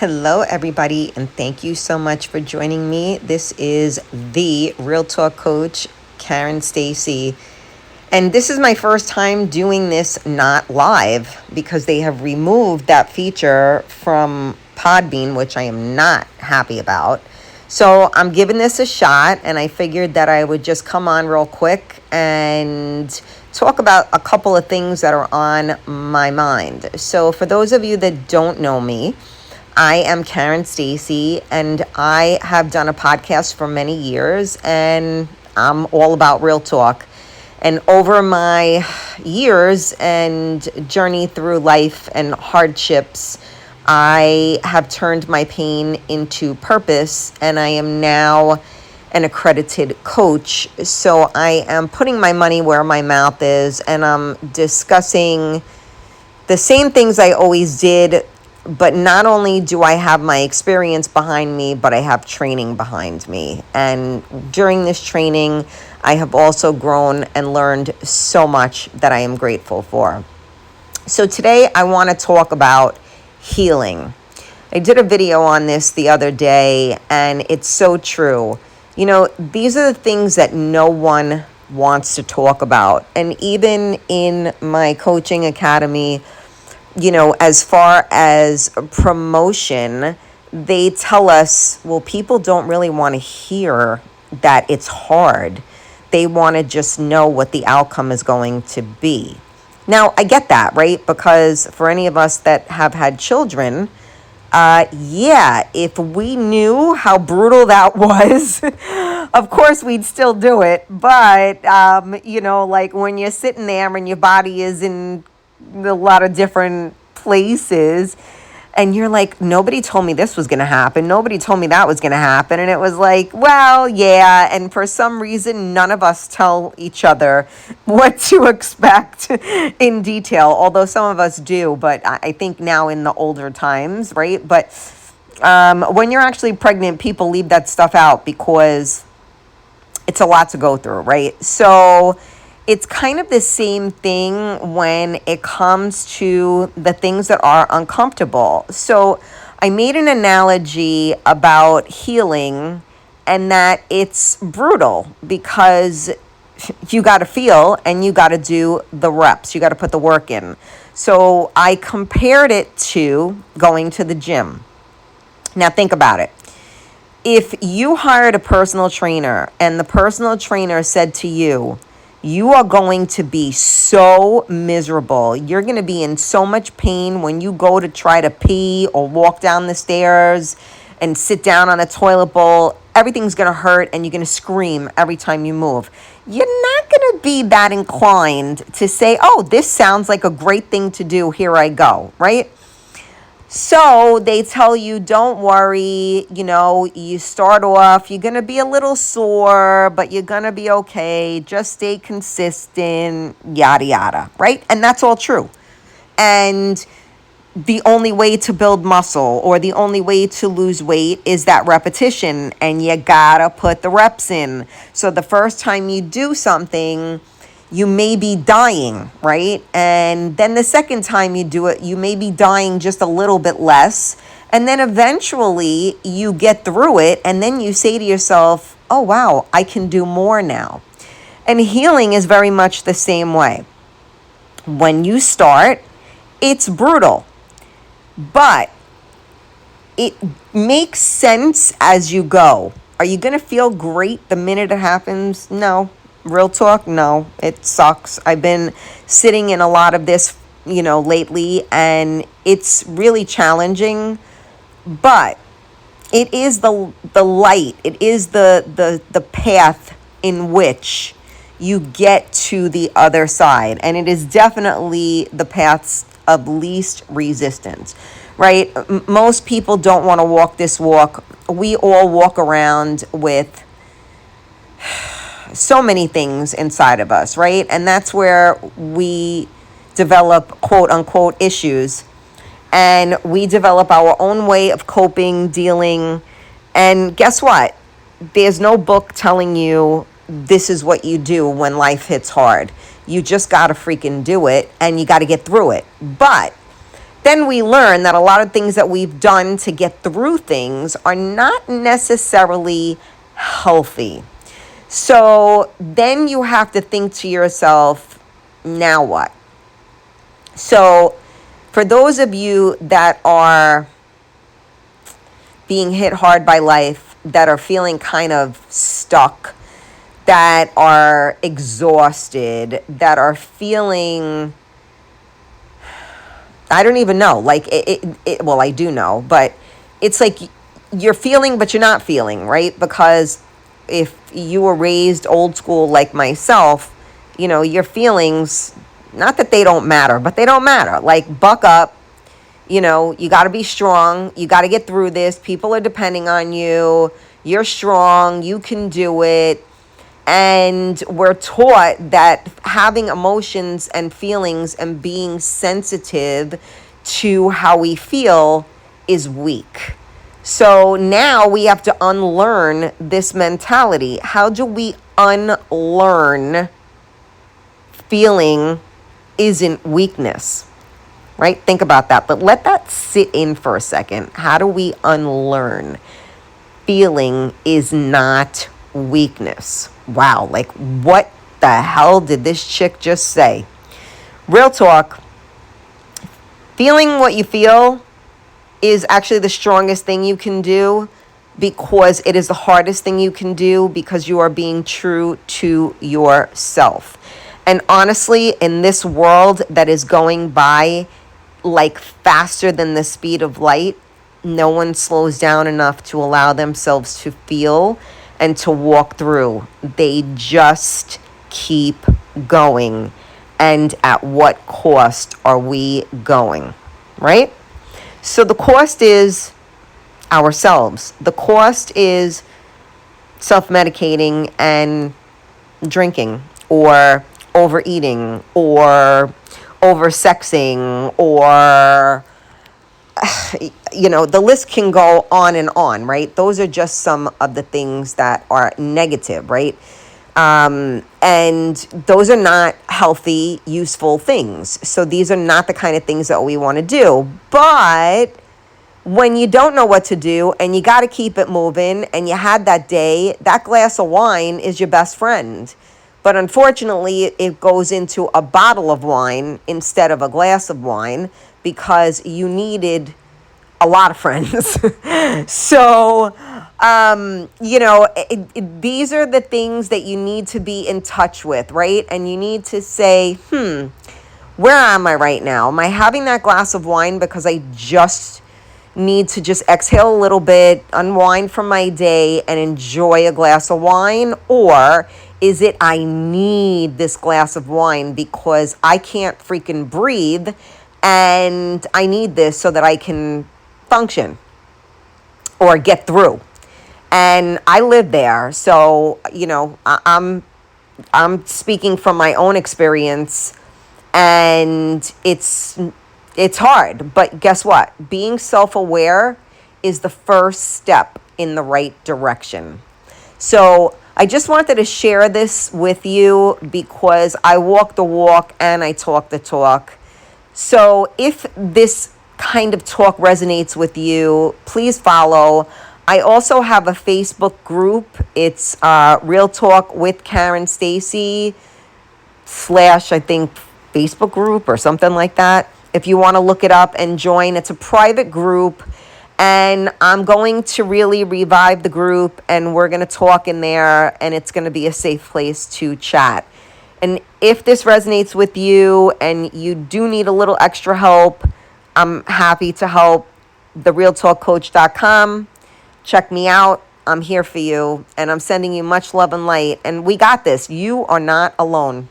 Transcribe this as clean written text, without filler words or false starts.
Hello, everybody, and thank you so much for joining me. This is the Real Talk Coach, Karen Stacy, and this is my first time doing this not live because they have removed that feature from Podbean, which I am not happy about. So I'm giving this a shot, and I figured that I would just come on real quick and talk about a couple of things that are on my mind. So for those of you that don't know me, I am Karen Stacy, and I have done a podcast for many years, and I'm all about real talk. And over my years and journey through life and hardships, I have turned my pain into purpose, and I am now an accredited coach. So I am putting my money where my mouth is, and I'm discussing the same things I always did. But not only do I have my experience behind me, but I have training behind me. And during this training, I have also grown and learned so much that I am grateful for. So today I want to talk about healing. I did a video on this the other day, and it's so true. You know, these are the things that no one wants to talk about. And even in my coaching academy, you know, as far as promotion, they tell us, well, people don't really want to hear that it's hard. They want to just know what the outcome is going to be. Now, I get that, right? Because for any of us that have had children, if we knew how brutal that was, of course we'd still do it. But, like when you're sitting there and your body is in a lot of different places, and you're like, nobody told me this was going to happen. Nobody told me that was going to happen. And it was like, well, yeah. And for some reason, none of us tell each other what to expect in detail, although some of us do. But I think now in the older times, right? But when you're actually pregnant, people leave that stuff out because it's a lot to go through, right? So it's kind of the same thing when it comes to the things that are uncomfortable. So I made an analogy about healing and that it's brutal because you got to feel and you got to do the reps. You got to put the work in. So I compared it to going to the gym. Now think about it. If you hired a personal trainer and the personal trainer said to you, you are going to be so miserable. You're going to be in so much pain when you go to try to pee or walk down the stairs and sit down on a toilet bowl. Everything's going to hurt and you're going to scream every time you move. You're not going to be that inclined to say, oh, this sounds like a great thing to do. Here I go, right? So they tell you, don't worry, you start off, you're going to be a little sore, but you're going to be okay. Just stay consistent, yada, yada, right? And that's all true. And the only way to build muscle or the only way to lose weight is that repetition, and you got to put the reps in. So the first time you do something, you may be dying, right? And then the second time you do it, you may be dying just a little bit less. And then eventually you get through it. And then you say to yourself, oh, wow, I can do more now. And healing is very much the same way. When you start, it's brutal. But it makes sense as you go. Are you going to feel great the minute it happens? No. Real talk, no, it sucks. I've been sitting in a lot of this, lately, and it's really challenging, but it is the light. It is the path in which you get to the other side, and it is definitely the paths of least resistance, right? Most people don't want to walk this walk. We all walk around with so many things inside of us, right? And that's where we develop quote unquote issues, and we develop our own way of coping, dealing. And guess what? There's no book telling you this is what you do when life hits hard. You just got to freaking do it, and you got to get through it. But then we learn that a lot of things that we've done to get through things are not necessarily healthy. So then you have to think to yourself, now what? So for those of you that are being hit hard by life, that are feeling kind of stuck, that are exhausted, that are feeling, I don't even know, like well, I do know, but it's like you're feeling, but you're not feeling, right? Because if you were raised old school like myself, your feelings, not that they don't matter, but they don't matter. Like, buck up, you got to be strong. You got to get through this. People are depending on you. You're strong. You can do it. And we're taught that having emotions and feelings and being sensitive to how we feel is weak. So now we have to unlearn this mentality. How do we unlearn feeling isn't weakness? Right? Think about that. But let that sit in for a second. How do we unlearn feeling is not weakness? Wow, like what the hell did this chick just say? Real talk. Feeling what you feel is actually the strongest thing you can do, because it is the hardest thing you can do, because you are being true to yourself. And honestly, in this world that is going by like faster than the speed of light, no one slows down enough to allow themselves to feel and to walk through. They just keep going. And at what cost are we going? Right? So the cost is ourselves. The cost is self-medicating and drinking, or overeating, or oversexing, or the list can go on and on, right? Those are just some of the things that are negative, right? And those are not healthy, useful things. So these are not the kind of things that we want to do. But when you don't know what to do and you got to keep it moving, and you had that day, that glass of wine is your best friend. But unfortunately, it goes into a bottle of wine instead of a glass of wine, because you needed a lot of friends. So, these are the things that you need to be in touch with, right? And you need to say, where am I right now? Am I having that glass of wine because I just need to just exhale a little bit, unwind from my day, and enjoy a glass of wine? Or is it I need this glass of wine because I can't freaking breathe, and I need this so that I can function or get through? And I live there, so I'm speaking from my own experience, and it's hard. But guess what? Being self-aware is the first step in the right direction. So I just wanted to share this with you because I walk the walk and I talk the talk. So if this kind of talk resonates with you, please follow. I also have a Facebook group. It's Real Talk with Karen Stacy / I think Facebook group or something like that. If you want to look it up and join, it's a private group. And I'm going to really revive the group, and we're going to talk in there, and it's going to be a safe place to chat. And if this resonates with you and you do need a little extra help, I'm happy to help. TheRealTalkCoach.com. Check me out. I'm here for you, and I'm sending you much love and light. And we got this. You are not alone.